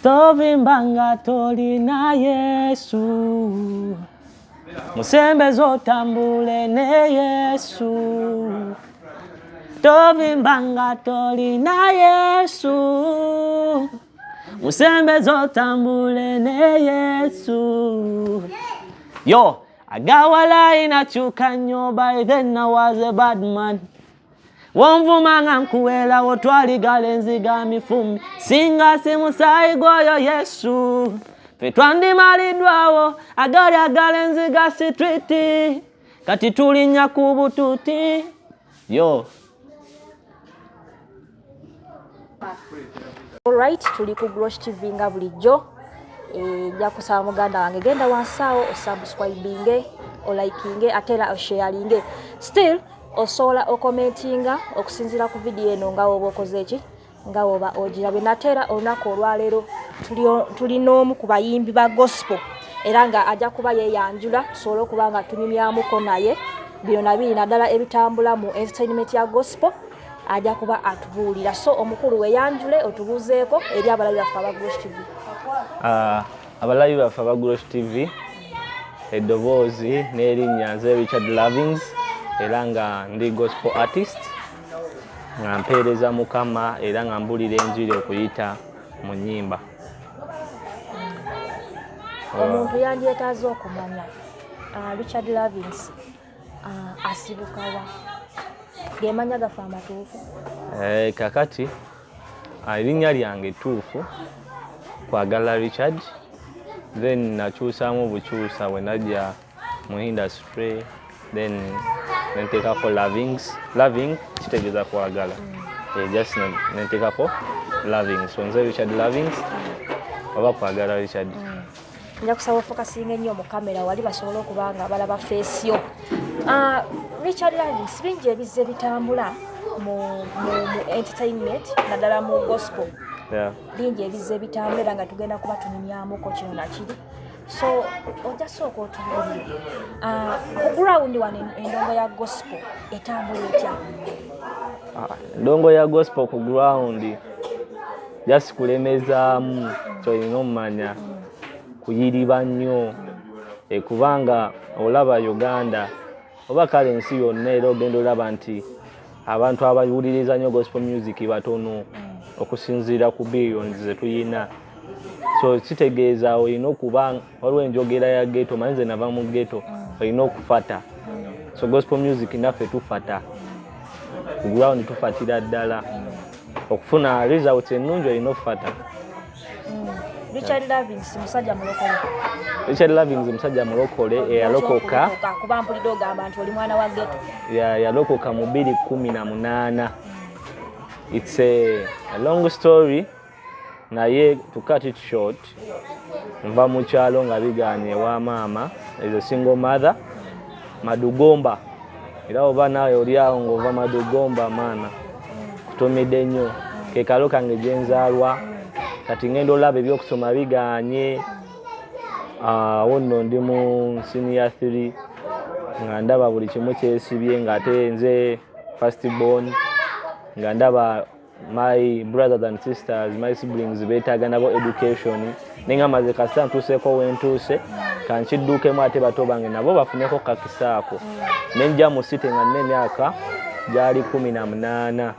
Tovimbanga tolina Yesu Musembeze otambule ne Yesu Tovimbanga tolina Yesu Musembeze otambule ne Yesu. Yo, agawala inachuka nyo, by then I was a bad man. Wonvumanga nkuwela otwali galenzi ga mifumbi singa simusai goyo Yesu Fetwandi malidwawo agali agalenzi ga street kati tulinya kubututi. Yo. Alright, tuli ku Grosh TV nga bulijjo. Ja kusaba muganda wange genda wansawo osubscribinge, olikinge atela osharinge. Still osola okomentinga okusinzira ku video eno nga woba okoze eki nga woba ogirabe natera olunaku olwaleero tuli n'omu ku bayimbi ba gospel era nga ajja kuba yeyanjula tusobola okuba nga tunyumyamuko naye bino nabiri naddala ebitambula mu entertainment ya gospel ajja kuba atubuulira. So omukulu weyanjule otubuuzeeko eri abalabi baffe aba Grosh TV. Abalabi baffe aba Grosh TV eddoboozi n'erinnya nze Richard Lovings era nga ndi gospel artist nga mpeereza Mukama era nga mbulira enjiri okuyita mu nnyimba. Omuntu yandyetaaze okumanya Richard Lovings asibukawa gemanya gafa amatuufu? Kakati erinnya lyange ettuufu kwagala Richard, then nakyusaamu bukyusa bwe najja mu industry, then nenteekako Lovings. Loving kitegeeza kwagala. Just nenteekako Lovings. So nze Richard Lovings oba kwagala Richard. Nja kusaba ofokasinga ennyo mu kamera wali basobola okuba nga balaba face yo. Richard Lovings bingi ebizze bitambula mu entertainment naddala mu gospel. Bingi ebizze bitambula nga tugenda kuba tunyumyamuko kino nakiri. So ojja sooka otubuulire ground wano endongo ya gospel etambula etya? Endongo ya gospel ku ground just kulemezaamu kyolina omumanya kuyiriba nnyo kubanga olaba Uganda oba kale ensi yonna era ogenda olaba nti abantu abawuliriza nnyo gospel music batono okusinziira ku billions ze tuyina. So kitegeeza olina okuba waliwo enjogera ya ghetto, manze nava mu ghetto, olina okufata. So gospel music naffe tufata ku ground, tufatira ddala okufuna results ennungi olina okufata. Richard Lovings musajja mulokole. Richard Lovings musajja mulokole eyalokoka kuba mpulidde ogamba nti oli mwana wa ghetto. Yalokoka mu 2018. It's a long story. Naye to cut it short, nva mu kyalo nga biganye wa mama is a single mother Madugomba. Era oba nawe oli awo ng'ova Madugomba maana kutomedde nnyo ke kalo kange gye nzaalwa kati ngenda olaba ebyokusoma biganye. Awo nno ndi mu senior 3 nga ndaba buli kimu kyesibye ng'ate nze first born nga ndaba my brothers and sisters, my siblings beetaaga nabo education nenga maze kasa ntuseeko wentuuse kankiddukemu ate bato bange nabo bafuneko kakisaako. Nenja mu city nga nina emyaka gyali 18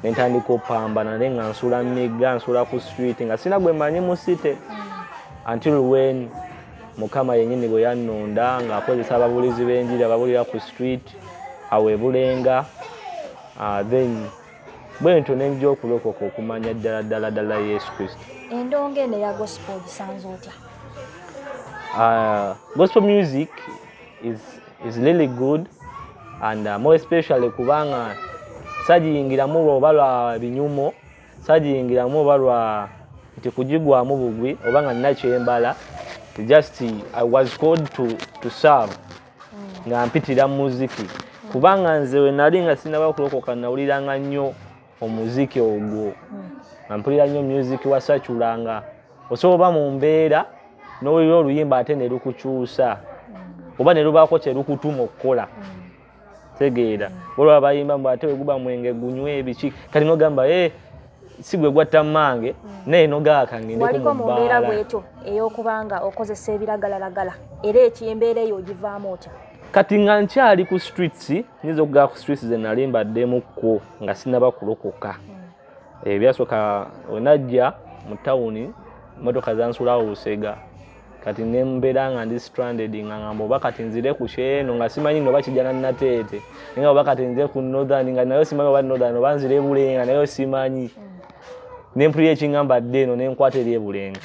nentandika opambana naye nga nsula migga, nsula ku street nga sina gwe manyi mu city until when Mukama yennyini bwe yannonda ng'akozesa ababulizi b'enjiri ababulira ku street awe Bulenga. Then bwento nenja okulokoka okumanya ddala Yesu Kristo. Endongo eno ya gospel gisanze otya? Gospel music is really good and more especially kubanga sagiyingiramu oba lwa binyumo, sagiyingiramu oba lwa nti kugigwamu bugwi oba nga nina kyembala. Just I was called to serve nga mpitira muziki kubanga nze we nali nga sinaba kulokoka nawuliranga nnyo omuziki ogwo. Mpulira nnyo music wasachulanga osobola mu mbeera n'owulira oluyimba ate ne lukukyusa oba ne lubaako kye lukutuma okukola. Tegeera olwo bayimba mbu ate weguba mwenge gunywe ebiki kati n'ogamba sigwe gwatta mange naye nogaaka ngende waliko mu mbeera bwetyo ey'okubanga okozesa ebiragalalagala era embeera eyo ogivaamu otya? Kati nga nkyali ku streets nizo okugaa ku streets ze nali mbaddemukko nga sinaba kulokoka. Byasooka wenajja mu tawuni motoka zansulawo Busega kati ne mbeera nga ndi stranded nga ngamba oba kati nzire ku Kyeno nga simanyi noba kijana Nateete nga oba kati nzire ku Northern nga nayo simanyi oba Northern oba nzire Bulenga nayo simanyi. Nempulira ekingamba dde eno nenkwata eri Bulenga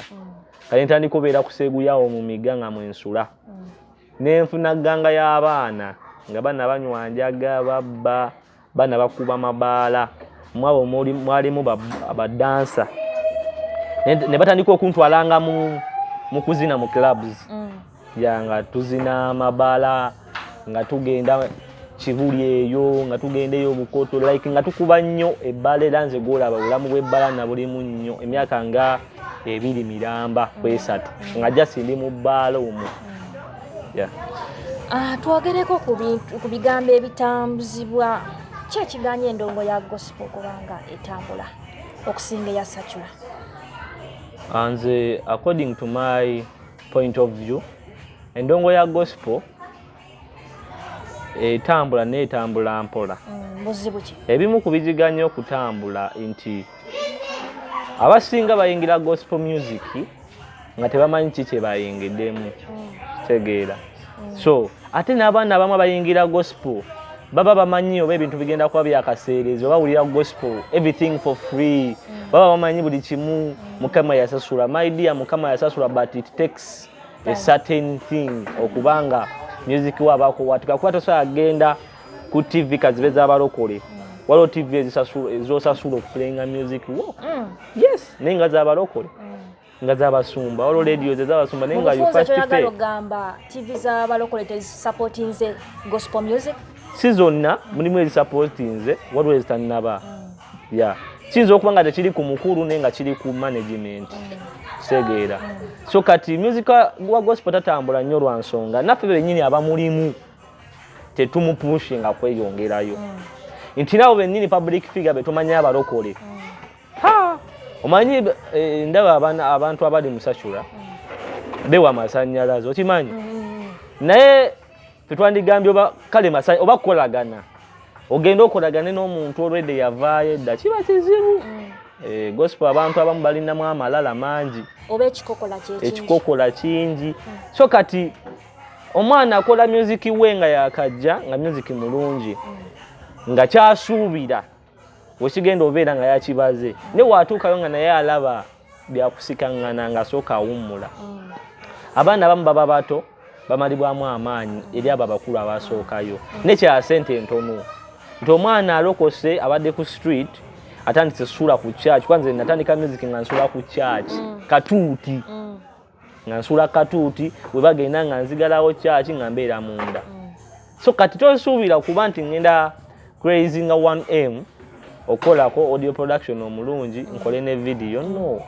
kati ntandika obeera kuseeguyawo mu migga nga mwensula. Nenfuna ganga y'abaana nga bana banywa njaga babba bana bakuba mabaala mwabo mwalimu abadansa ne batandika okuntwalanga mu kuzina mu clubs nga tuzina mabaala nga tugenda Kibuli eyo nga tugendeyo Bukoto like nga tukuba nnyo ebbala era nze gwolaba obulamu bw'ebbala na bulimu nnyo emyaka nga 2 Miramba kwesatu nga just ndi mu bbaala omwo. Twogereko ku bigambo ebitambuzibwa ki ekiganya endongo ya gospel kubanga etambula okusinga eya secular? Nze according to my point of view endongo ya gospel etambula n'etambula mpola. Buzibu ki? Ebimu ku biziganya okutambula nti abasinga bayingira gospel music nga tebamanyi ki kye bayingiddemu. Tegeera. So ate n'abaana abamu abayingira gospel baba bamanyi oba ebintu bigenda kuba byakaseerezi oba wulira gospel everything for free baba bamanyi buli kimu Mukama yasasula. My dear, Mukama yasasula but it takes a certain thing okubanga music wabako watika kuba tosobola agenda ku TV kazibe z'abalokole waliwo TV ezosasula okupulayinga music wo. Yes naye nga z'abalokole nga z'abasumba waliwo radio z'abasumba naye nga you first pay. Ogamba TV z'abalokole tezisupportinze gospel music? Si zonna mulimu ezisupportinze waliwo ezitannaba. Kiyinza okuba nga tekiri ku mukulu naye nga kiri ku management. Kitegeera. So kati music wa gospel tatambula nnyo lwa nsonga naffe bennyini abamulimu tetumupushinga kweyongerayo. Nti nabo bennyini public figure betumanya abalokole. Omanyi ndaba abantu abali mu secular bewa amasannyalaze okimanyi naye tetwandigambye oba kale masanya oba kukolagana ogenda okolagane n'omuntu olwedde yavaayo edda kiba kizibu. Gospel abantu abamu balinamu amalala mangi oba ekikokola kingi. So kati omwana akola music we nga yakajja nga music mulungi nga kyasuubira wekigenda obeera nga yakibaze ne waatuukayo nga naye alaba byakusikangana nga asooka awummula. Abaana abamu baba bato bamalibwamu amaanyi eri abo abakulu abasookayo nekya sente ntono nti omwana alokose abadde ku street atandise sula ku church. Kwanza natandika music nga nsula ku church katuuti nga nsula katuuti we bagenda nga nzigalawo church nga mbeera munda. So kati tosuubira kuba nti ngenda crazy nga 1M okolako audio production omulungi nkole ne video no.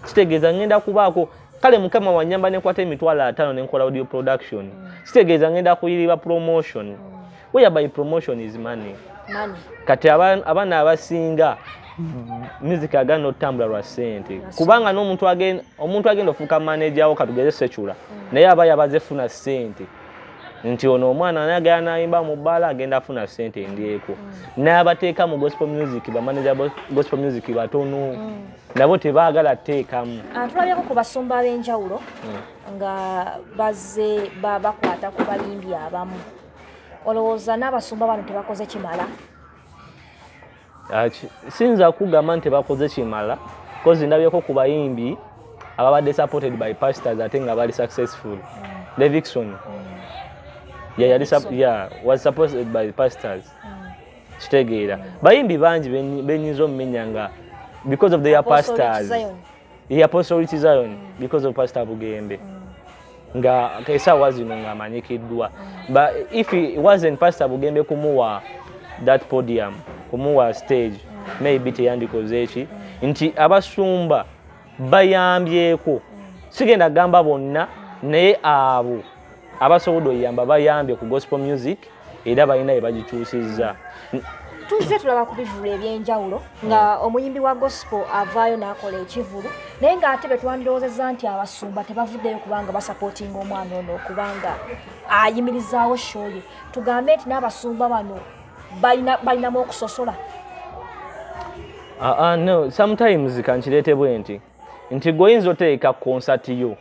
Kitegeeza ngenda kubaako kale Mukama wanyamba nekwata emitwalo 5 nenkola audio production. Kitegeeza ngenda kuyiriba promotion. Whereby promotion is money. Kati abaana abasinga music agenda otambula lwa ssente kubanga omuntu agenda ofuuka manager wo katugeze secular naye aba yabaze funa ssente nti ono omwana anagala nayimba mu bbaala agenda afuna ssente endyeko. N'abateeka mu gospel music bamanager gospel music batono nabo tebaagala teekamu. Tulabyeko ku basumba ab'enjawulo nga bazze bakwata ku bayimbi abamu. Olowooza n'abasumba bano tebakoze kimala? Sinza kugamba nti tebakoze kimala kozi ndabyeko ku bayimbi ababadde supported by pastors ate nga bali successful. Levikson was supported by pastors. Kitegeera bayimbi bangi benyinza omumenya nga because of their pastors. Apostle Zion because of Pastor Bugembe nga kesaawa zino nga amanyikiddwa. But if it wasn't Pastor Bugembe kumuwa that podium kumuwa stage maybe teyandikoze eki nti abasumba bayambyeko. Sigenda gamba bonna naye abo abasobodde oyamba bayambye ku gospel music era balina bye bagikyusizza. tuzze tulaba ku bivulu ebyenjawulo nga omuyimbi wa gospel avaayo n'akola ekivulu naye ng'ate be twandiroozezza nti abasumba tebavuddeyo kubanga basapootinga omwana ono okubanga ayimirizaawo show ye tugambe nti n'abasumba bano balinamu okusosola. No, sometimes kankireete bwe nti goyinza oteeka concert yo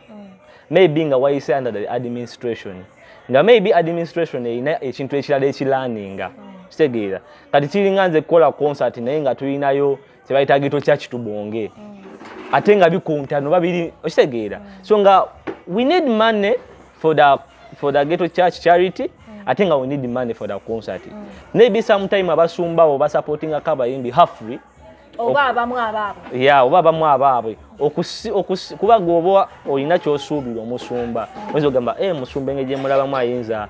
maybe nga wayise under the administration nga maybe administration erina ekintu ekirala ekiraninga kitegeera kati kiringa nze kukola concert naye nga tulinayo kyebayita ghetto church tubonge ate nga bikontano babiri okitegeera so nga we need money for the ghetto church charity ate nga we need money for the concert maybe sometime abasumba bo basupporting akabayimbi half free oba abamu abaabo oba abamu abaabwe kuba gwoba olina kyosuubira omusumba oyinza ogamba musumba engeri gyemulabamu ayinza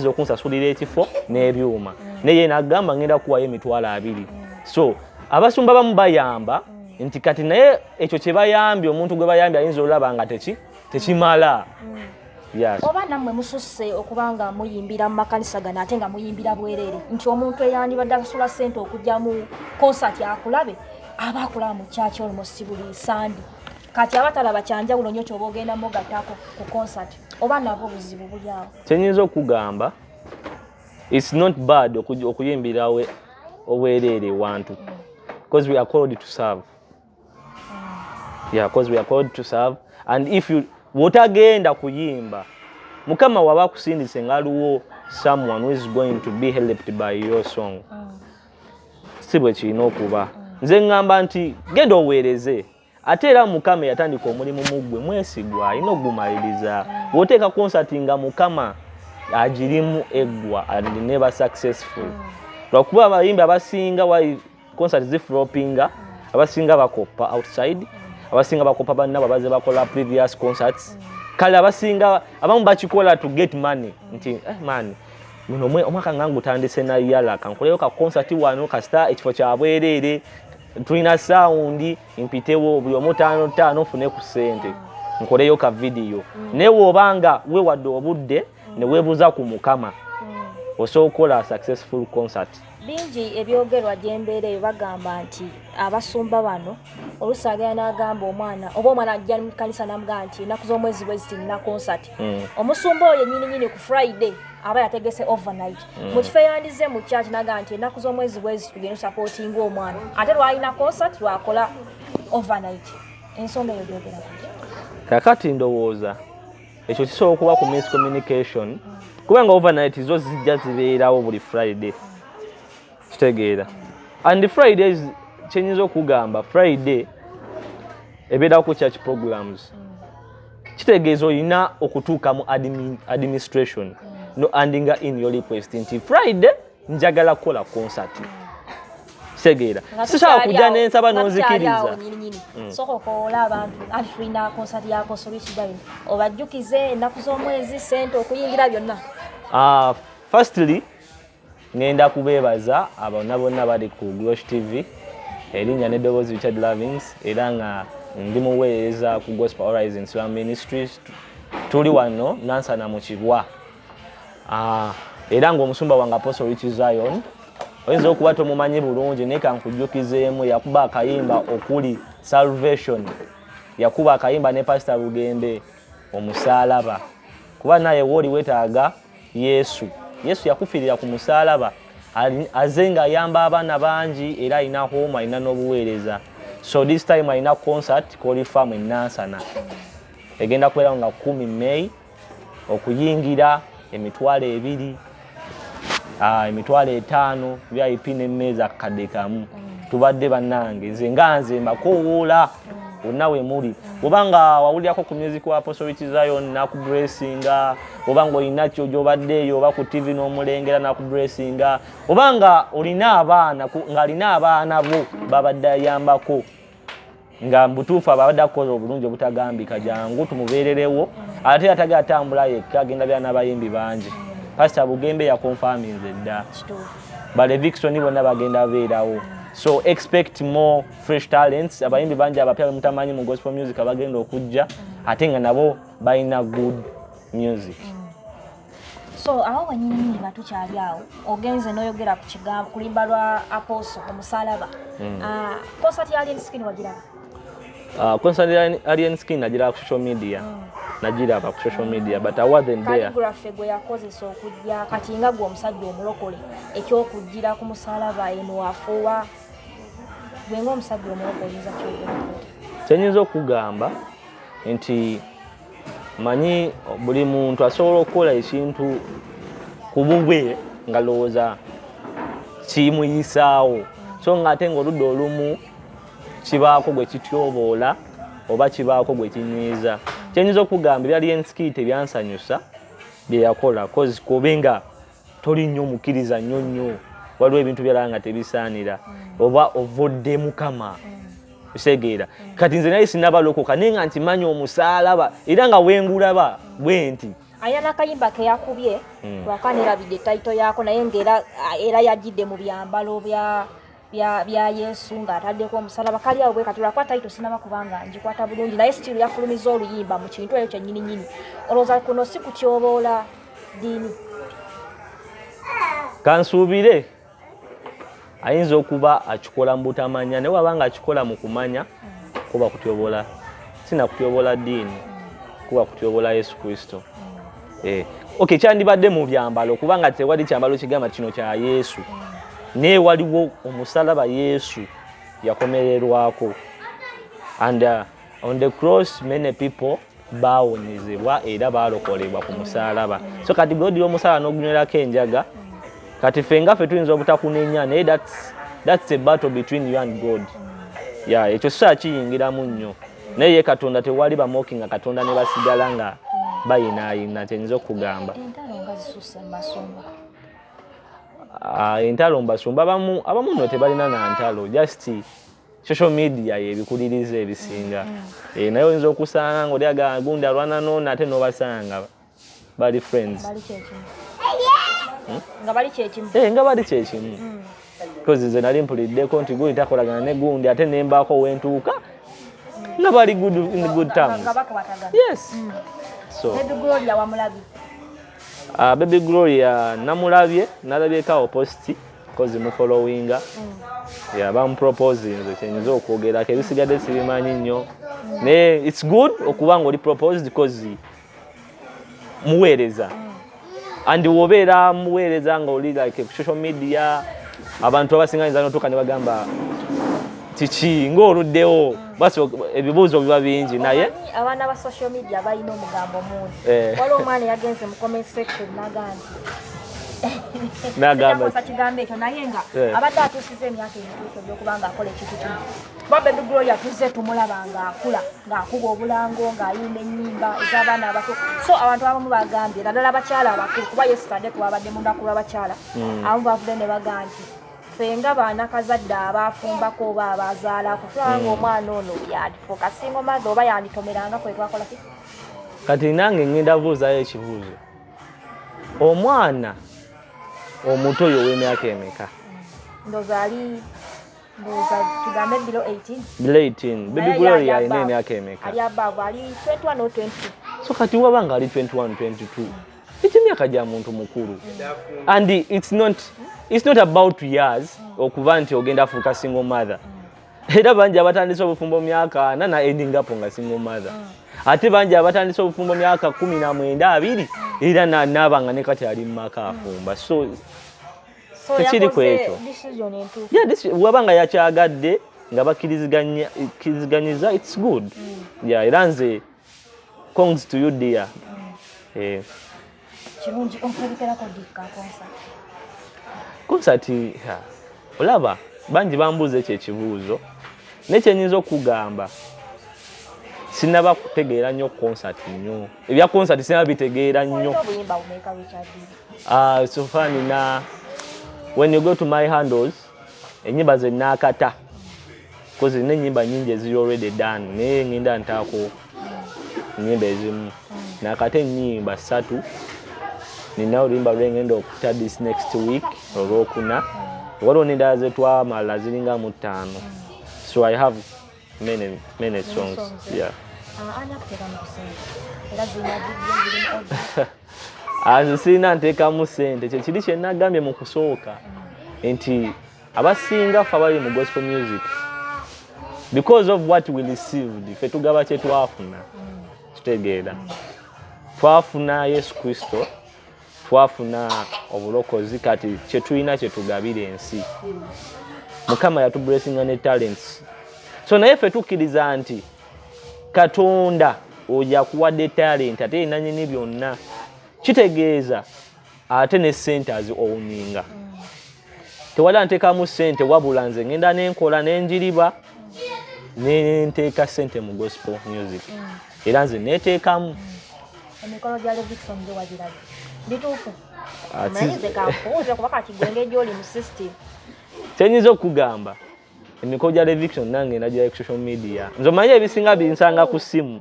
okunsasulira ekifo n'ebyuma naye nagamba ngenda kuwayo $200 so abasumba bamu bayamba nti kati naye ekyo kye bayambye omuntu gwe bayambye ayinza olaba nga tekimala. Yes. Oba nammwe mususse okubanga muyimbira mu makanisa gano ate nga muyimbira bwereere nti omuntu eyandibadde asula ssente okujja mu concert akulabe aba akulaba mu kyaki almost buli sandi kati abatalaba kyanjawulo nnyo kyoba ogenda mugattako ku concert oba nabwo obuzibu buli awo. Kyenyinza okugamba it's not bad okuyimbira obwereere wantu because we are called to serve. Yeah, because we are called to serve and if you wotagenda kuyimba mukama waba kusindise ngaliwo someone who is going to be helped by your song sibwe kino okuba nze ngamba nti genda oweereze ate era mukama yatandika omulimu mugwe mwesigwa alina ogumaliriza woteeka concert nga mukama agirimu eggwa and never successful lwakuba abayimbi abasinga wa concert ziflopinga abasinga bakopa outside abasinga bakopa bannabo baze bakola previous concerts kale abasinga abamu bakikola to get money nti man muno omwaka ngangu tandise na yala kankoleyo ka concert wano ka star ekifo kya bwereere tulina sound impitewo buli omu 5 fune ku sente nkoleyo ka video newe obanga we wadde obudde ne webuza ku mukama osokola successful concert. Bingi ebyogerwa gyembeereyo bagamba nti abasumba bano olusaagala n'agamba omwana oba omwana ajja mu kanisa n'amugamba nti ennaku z'omwezi bweziti nina concert omusumba oyo nyininyini ku Friday aba yategese overnight mu kifo yandize mu church n'agamba nti ennaku z'omwezi bweziti tugenda supportinga omwana ate lwalina concert lwakola overnight ensonga eyo gyogera kakati ndowooza ekyo kisobola okuba ku miscommunication kubanga overnight zo zijja zibeerawo buli Friday kitegeera and Fridays kyenyinza okugamba Friday ebeera ku church programs kitegeeza olina okutuuka mu administration no handing in your request nti Friday njagala kukola concert kitegeera sisobola kujja n'ensaba n'onzikiriza soko kola abantu alifina concert yako solicitor obajjukize ennaku z'omwezi sente okuyingira byonna. Firstly ngenda kubeebaza abonna bonna bali ku Glosh TV erinnya n'eddoboozi Richard Lovings era nga ndi muweereza ku Gospel Horizon Islam Ministries tuli wano Nansana mu Kibwa era ng'omusumba wange Apostle Richard Zion oyinza okuba tomumanyi bulungi naye kankujjukizeemu yakuba akayimba okuli Salvation yakuba akayimba ne Pastor Lugembe omusaalaba kuba naye wooli wetaaga Yesu yakufirira ku musaalaba azenga ayamba abaana bangi era alina home alina n'obuweereza so this time alina concert koli farm in Nansana egenda kubeera nga 10 May okuyingira $200 $5 VIP n'emmeeza akadde kamu tubadde bannange nze nganze mbakowoola wonna we muli obanga wawulirako ku music wa Apostle Richard Zion nakublessinga obanga olina kyo gyobaddeeyo oba ku TV n'omulengera nakublessinga obanga olina abaana ng'alina abaana bo babadde ayambako nga mbutuufu abadde akola obulungi obutagambika jangu tumubeererewo ate atagenda atambula yekka agenda beera n'abayimbi bangi Pastor Bugembe yakonfaminze dda bale Vixton bonna bagenda beerawo so expect more fresh talents abayimbi bangi abapya mutamanyi mu gospel music abagenda okujja ate nga nabo balina good music So aho wanyini nga tukyali awo ogenze n'oyogera ku kigambo kulimba lwa Apostle ku musalaba. Concert ya Alien Skin wagiraba? Concert ya Alien Skin nagira ku social media. Nagira ku social media but I wasn't there. Calligraphy gwe yakozesa okujja kati nga gwe omusajja omulokole ekyokujjira ku musalaba eno afuwa gwe ng'omusajja omulokole nza kyogera. Kyenyinza okugamba nti manyi buli muntu asobola okukola ekintu ku bubwe nga lowooza kimuyisaawo so ng'ate ng'oludda olumu kibaako gwe kityoboola oba kibaako gwe kinyiiza. Kyenyinza okugamba ebya Alien Skin tebyansanyusa bye yakola cause kubenga toli nnyo mukkiriza nnyo waliwo ebintu byalaba nga tebisaanira oba ovodde Mukama. Usegeera kati nze naye sinabalokoka naye nga nti manyi omusaalaba era nga wengulaba bwe nti ayana kayimba ke yakubye lwakanirabidde taito yaako naye ng'era yagidde mu byambalo bya Yesu ng'ataddeko omusalaba kali awo bwe kati lwakwa taito sinaba kubanga ngikwata bulungi naye still yafulumiza oluyimba mu kintu ekyo kyennyininyini. Olowooza kuno si kutyoboola ddiini? Kansuubire ayinza okuba akikola mu butamanya naye wabanga akikola mu kumanya kuba kutyobola sina kutyobola ddiini kuba kutyobola Yesu Kristo. Okay kyandibadde mu byambalo kubanga tewali kyambalo kigamba kino kya Yesu naye waliwo omusalaba Yesu yakomererwako and on the cross many people bawonyezebwa era balokolebwa ku musalaba. So kati bw'odira omusalaba n'ogunywerako enjaga kati fenga fe tuyinza obutakunenya naye that's a battle between you and God. Ekyo saa kiyingiramu nnyo naye ye Katonda tewali bamoki nga Katonda ne basigala nga bayinaayina kyenyinza okugamba. Entalo mbasumba abamu nno tebalina na ntalo just social media yebikuliriza ebisinga. Naye oyinza okusanga ng'oli aga gundi alwana n'ono ate n'obasanga bali friends. Nga bali kyekimu. Nga bali kyekimu. Because nze nali mpuliddeko nti gundi takolagana ne gundi ate ne mbaako wentuuka nga bali good in good terms. Yes. So Baby Gloria wamulabye? Baby Gloria namulabye nalabyeko post because mu followinga. Bampropose nze kyenyinza okwogerako ebisigadde sibimanyi nnyo. Naye it's good okuba ng'oli proposed because muweereza. And wobeera muweereza ng'oli like social media abantu abasinga nza notuuka ne bagamba kiki ng'oluddewo basi ebibuuzo biba bingi naye abaana ba social media balina omugambo mungi. Waliwo omwana yagenze mu comment section n'agamba kigambo ekyo naye nga abadde atuusiza emyaka emituufu egy'okubanga akola ekintu kimu. Baby Gloria tuzze tumulaba ng'akula ng'akuba obulango ng'ayimba ennyimba ez'abaana abato. So abantu abamu bagambye naddala abakyala abakulu kuba yesterday twabadde mu lunaku lw'abakyala abamu bavudde ne bagamba nti fenga baana kazadde abaafumbako oba abazaalako tulaba omwana ono yadifuuka single mother oba yanditomeranga kwe twakola ki. Kati nange ngenda buuzayo ekibuuzo omwana omuto oyo w'emyaka emeka? Ndowooza ali tugambe below 18. Below 18. Baby Gloria alina emyaka emeka? Ali above ali 21 or 22. So kati wabanga ali 21 22 ekimyaka gya muntu mukulu. And it's not about years okuva nti ogenda afuuka single mother. Era bangi abatandise obufumbo myaka 4 na ending up nga single mother. Ate bangi abatandise obufumbo myaka 19 20 era n'abanga ne kati ali mu maka afumba. So tekiri ku ekyo. Wabanga yakyagadde nga bakkiriziganyiza it's good. Era nze congs to you dear. Kirungi okwelekerako dikka concert. Concert olaba bangi bambuuza ekyo ekibuuzo nekyenyinza okugamba sinaba kutegeera nnyo concert nnyo ebya concert sinaba bitegeera nnyo. So funny na when you go to my handles ennyimba ze naakata because n'ennyimba nnyingi eziri already done naye ngenda ntaako ennyimba ezimu naakata ennyimba 3 nina oluyimba lwengenda okuta this next week olwokuna waliwo n'endala ze twamala ziringa mu 5 so I have many songs. Azisina ntekamu sente kye kiri kye nagambye mu kusooka nti abasinga fa bali mu gospel music because of what we received fe tugaba kye twafuna kitegeera twafuna Yesu Kristo twafuna obulokozi kati kye tulina kye tugabira ensi Mukama yatublessinga ne talents so naye fe tukkiriza nti Katonda oja kuwadde talent ate nanyini byonna kitegeeza ate ne sente owuninga tewala ntekamu sente wabula nze ngenda nenkola nenjiriba nenteeka sente mu gospel music era nze neteekamu emikono gya Levickson gye wagiraga bituufu amanyize kampuuze kuba kati gwenge gy'oli mu system kyenyinza okugamba emikono gya Levickson nange nagira ku social media nze omanyi ebisinga binsanga ku simu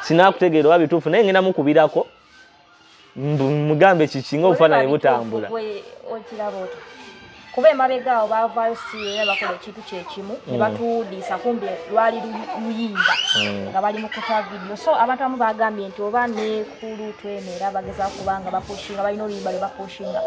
sinakutegeera oba bituufu naye ngenda mukubirako mugambe kikinga obufaananyi butambula kuba emabega awo baavaayo siera bakola ekintu kyekimu ne batuwudiisa kumbe lwali luyimba nga bali mu kuta vidiyo so abantu abamu bagambye nti oba nekulu twemera bageza kubanga bapushinga balina oluyimba lwe bapushinga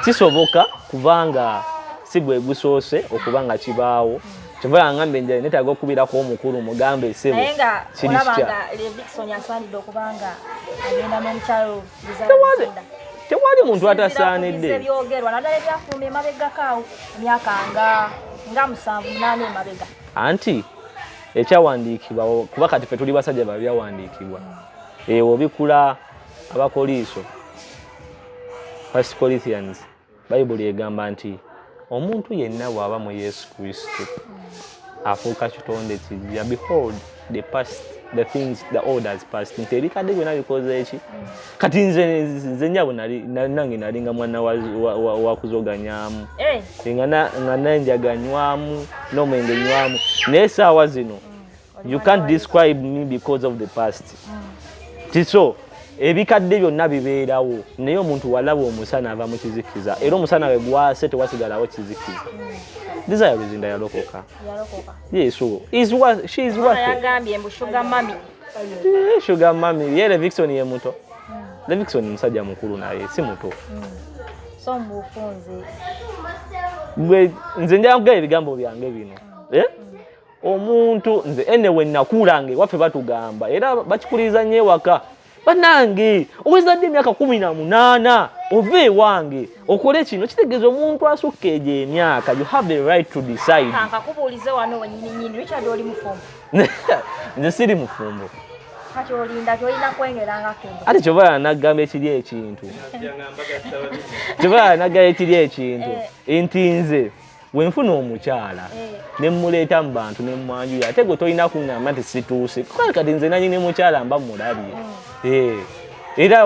kisoboka kubanga si gwe gusoose okubanga kibaawo kyova ngambe nje netaga okubirako omukulu mugambe sebo naye nga olabanga Levickson yasaanidde okubanga agenda n'omukyalo tewali muntu atasaanidde ebyogerwa naddala ebyafuluma emabegakaawo emyaka nga 7-8 emabega anti ekyawandiikibwa kuba kati ffe tuli basajja babyawandiikibwa ewo bikula abakoliiso 1 Corinthians Bayibuli egamba nti omuntu yenna bw'aba mu Yesu Kristo afuuka kitonde kijja behold the things the old has passed nti ebikadde byonna bikoze eki kati nze nyabo nange nalinga mwana wa kuzoganyaamu nga nanjaganywamu n'omwenge nywamu naye essaawa zino you can't describe me because of the past tiso ebikadde byonna bibeerawo naye omuntu walaba omusana ava mu kizikiza era omusana we gwase tewasigalawo kizikiza Desire Luzinda yalokoka. Yes, so she is worth it. Yagambye mbu sugar mommy. Sugar mommy. Ye Levickson ye muto. Levickson musajja mukulu naye si muto. So mufunze. Nze njangaye ebigambo byange bino. Omuntu nze enewe nakulange waffe batugamba era bakikuliriza nnyo ewaka. Banange owezadde emyaka 18 ove wange okole kino kitegeeza omuntu asukka egyo emyaka you have the right to decide. Nkakubuulize wano wenyini Richard oli mufumbo. Nze siri mufumbo. Kati olinda tolina kwengeranga kendo. Ate kyova nagamba ekiri ekintu. Kyova nagamba ekiri ekintu. Enti nze wenfuna omukyala ne muleeta mu bantu ne mwanjuya ate gwe tolina kungamba nti situuse kati nze nanyini mukyala mba mulabye era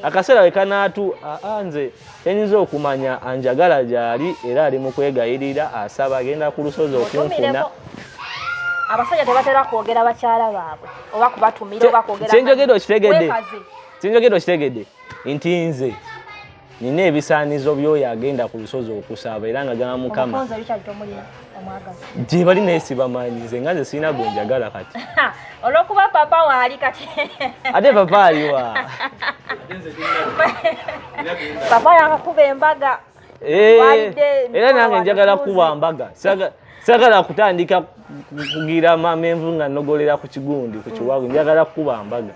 akaseera we kanaatu nze enyinza okumanya anjagala gyali era ali mu kwegayirira asaba agenda ku lusozi okunfuna abasajja tebatera kwogera bakyala baabwe oba kubatumira oba kwogera kyenjogedde okitegedde nti nze nina ebisaanizo byoyo agenda ku lusozi okusaba era nga gamba Mukama gye bali naye sibamanyize nga nze sirina gwe njagala kati olwokuba papa waali kati ate papa aliwa papa yakakuba embaga era nange njagala kuba mbaga sagala kutandika kugira mamenvu nga nogolera ku kigundi ku kiwago njagala kuba mbaga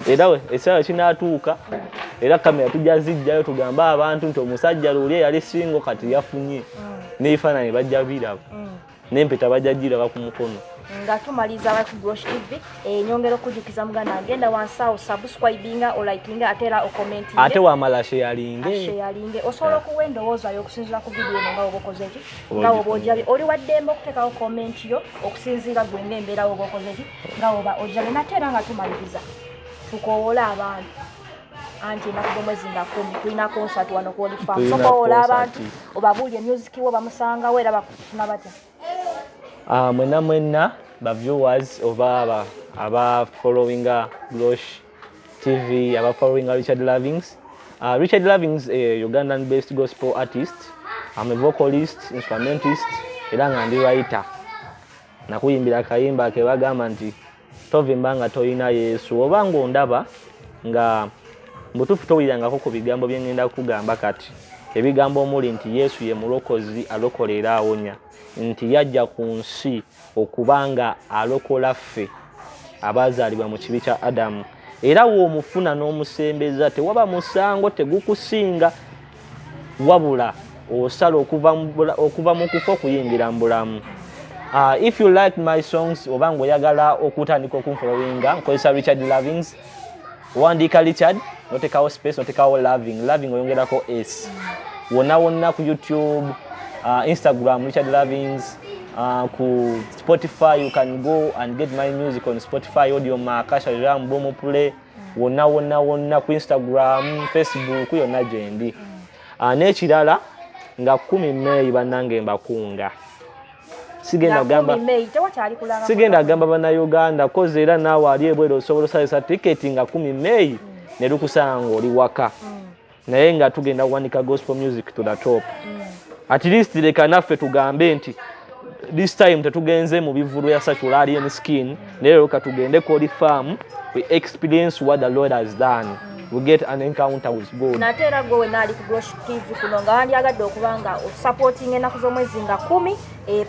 era essaawa kinatuuka era kamera tujja zijjayo tugamba abantu nti omusajja luli yali singo kati yafunye n'ebifaananyi bajja biraba n'empeta bajja giraba ku mukono nga tumaliza ba ku Grosh TV nyongera okujukiza muganda agenda wansawo subscribinga o likinga atera o commenting ate wamala sharinge osobola okuwa endowooza y'okusinziira ku video eno nga obokoze ki nga oba ojabe oli waddembe okuteekawo comment yo okusinziira gwe ng'embeera oba okoze ki nga oba ojabe natera nga tumaliriza tukoola abantu anti nakuba mwezi nga 10 tulina concert wano ku Olifarm sokoola abantu obabuulye music wo bamusangawo era bakufuna batya mwena ba viewers oba aba following Grosh TV aba following Richard Lovings. Richard Lovings a Ugandan based gospel artist. I'm a vocalist, instrumentalist era nga ndi writer. Nakuyimbira kayimba ke bagamba nti tovimbanga toyina Yesu obanga ondaba nga mbutufu towulirangako ku bigambo bye ngenda kugamba kati. Ebigambo omuli nti Yesu ye mulokozi alokolera awonya, nti yajja ku nsi okubanga alokola ffe abazaalibwa mu kibi kya Adamu, era w'omufuna n'omusembeza tewaba musango tegukusinga, wabula osala okuva mu kufa okuyingira mu bulamu. If you like my songs oba ng'oyagala okutandika okunfollowinga nkozesa Richard Lovings, wandiika Richard notekawo space notekawo Loving oyongerako S. Wonna ku YouTube, Instagram Richard Lovings, ku Spotify you can go and get my music on Spotify, Audiomack, Shazam, Bomo Play, wonna ku Instagram, Facebook yonna gyendi. N'ekirala nga 10 May bannange mbakunga. Sigenda gamba bannayuganda koze era naawe ali ebweru osobola osalisa tiketi nga 10 May ne lukusanga oli waka. Naye nga tugenda kuwanika gospel music to the top. At least leka naffe tugambe nti this time tetugenze mu bivulu ya such alien skin, lero katugende ko farm, we experience what the Lord has done. We get an encounter with God. Natera gowe nali ku Glosh TV kuno nga wandyagadde okubanga supporting enaku z'omwezi nga 10,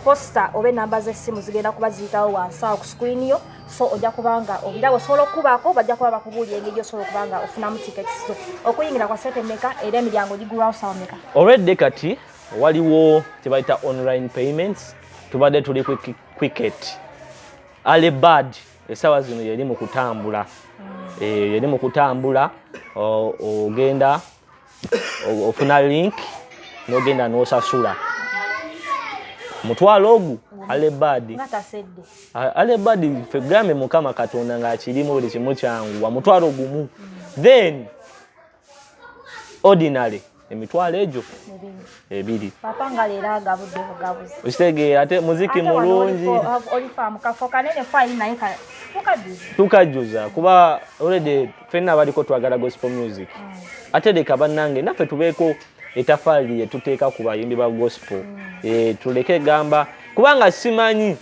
poster obe namba z'essimu zigenda kuba ziyitawo wansi awo ku screen yo, so ojja kubanga obirabo osobola okubaako bajja kuba bakubuulira engeri osobola okubanga ofunamu tickets zo okuyingira kwa sente mmeka era emiryango gigulwawo sawa mmeka. Already kati waliwo kyebayita online payments, tubadde tuli quicket Alibad esawa zino yeri mu kutambula. Yeri mu kutambula, ogenda ofuna link n'ogenda n'osasula mutwalo ogu Alibad. Alibad ffe gambe Mukama Katonda ng'akirimu buli kimu kyangu wa mutwalo gumu, then ordinary emitwalo egyo ebiri. Papa nga leero agabudde bugabuzi. Okitegeera ate muziki mulungi. Olifamu kafo kanene fine naye tukajuza kuba already ffenna baliko twagala gospel music. Ate leka bannange naffe tubeeko etafaali ye tuteeka ku bayimbi ba gospel. Tuleke gamba kubanga simanyi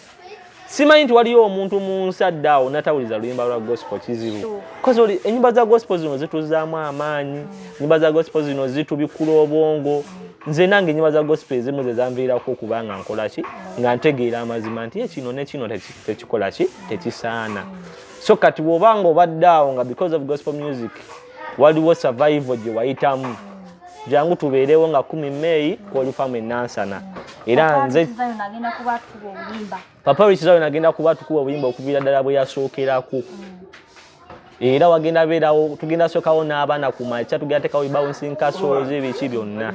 nti waliyo omuntu mu nsi addaawo natawuliza luyimba lwa gospel kizibu. Kozi ennyimba za gospel zino zituzaamu amaanyi, ennyimba za gospel zino zitubikula obwongo. Nze nange ennyimba za gospel ezimu ze zanviirako kubanga nkola ki nga ntegeera amazima nti ekino ne kino tekikola ki tekisaana. So kati bw'obanga obaddaawo nga because of gospel music waliwo survival gye wayitamu, jangu tubeerewo nga 10 May kwolifamu enansana. Era nze Papa Rich Zion agenda kuba tukuba obuyimba okuviira ddala bwe yasookerako. Era wagenda beerawo tugenda sookawo n'abaana ku makya tugenda tekawo bouncing castles ebiki byonna.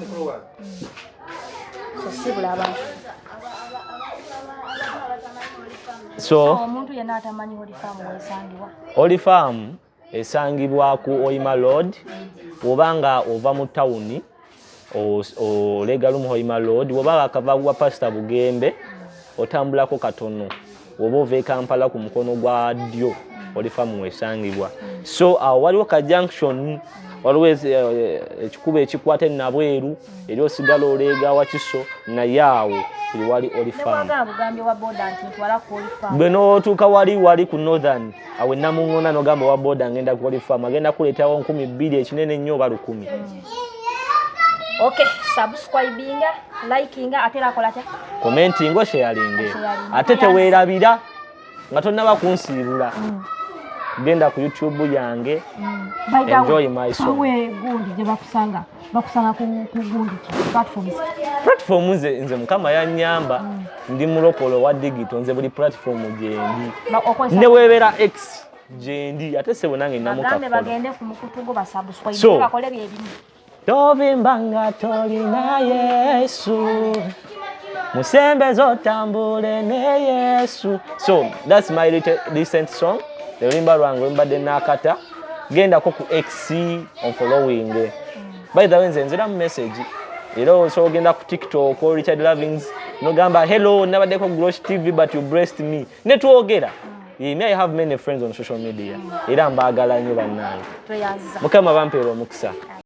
So omuntu yenna atamanyi Olifamu esangibwa ku Oyima Road, obanga ova mu tawuni olega lumu Oyima Road, oba akava wa Pastor Bugembe otambulako katono, oba ova e Kampala ku mukono gwa ddyo Olifamu esangibwa. So waliwo ka junction, waliwo ekikubo ekikwata nabweru eri osigala olega Wakiso naye awo wali Olifamu. Bwe n'otuuka wali ku Northern awe Namuŋŋona n'ogamba wa boda ngenda ku Olifamu agenda kuleetawo 2,000 ekinene nnyo oba 1,000. Okay, subscribing, liking, ate lakola kya? Commenting, sharing. Ate teweerabira nga tonnaba kunsiibula. Genda ku YouTube yange. Enjoy my song. Awe gundi gye bakusanga ku gundi platforms. Platforms nze Mukama yannyamba ndi mulokolo wa digital nze buli platform gyendi. Ne weebera X gyendi ate sebo nange namuka. Bagende ku mukutu go basubscribe bakole byebimu. Tovimbanga tolina Yesu Musembe zotambule ne Yesu. So that's my recent song. The rimba lwange mbadde nakata genda ko ku X on following. By the way nzira mu message era so genda ku TikTok ko Richard Lovings no gamba hello nabadde ko Glosh TV but you blessed me ne tuogera. I have many friends on social media era mbagala nnyo bannange. Mukama bampeera omukisa.